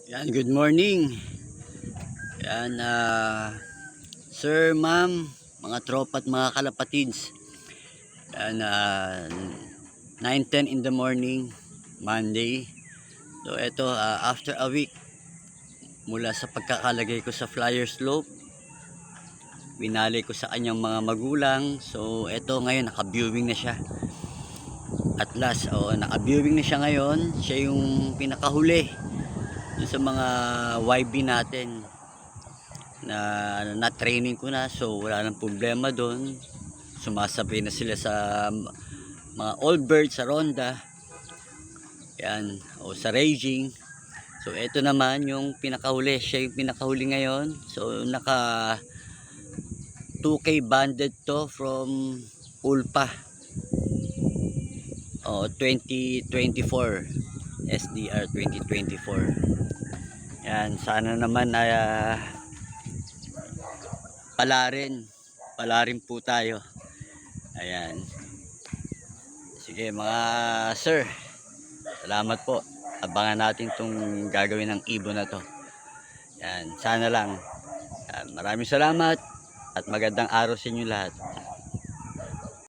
Yan, good morning. Yan, sir, ma'am, mga tropa at mga kalapatids. Yan, 9:10 in the morning, Monday. So, ito, after a week, mula sa pagkakalagay ko sa flyer slope, binalay ko sa kanyang mga magulang. So, ito ngayon, naka-viewing na siya. At last, naka-viewing na siya ngayon. Siya yung pinakahuli sa mga YB natin na training ko na, so wala nang problema doon. Sumasabay na sila sa mga all birds sa ronda yan, o sa raging. So ito naman yung pinakahuli, siya yung pinakahuli ngayon. So naka 2K banded to from Ulpa 2024 SDR 2024. Yan, sana naman ay palarin po tayo. Ayan. Sige mga sir, salamat po. Abangan natin tong gagawin ng ibon na to. Yan, sana lang. Yan, maraming salamat at magandang araw sa inyo lahat.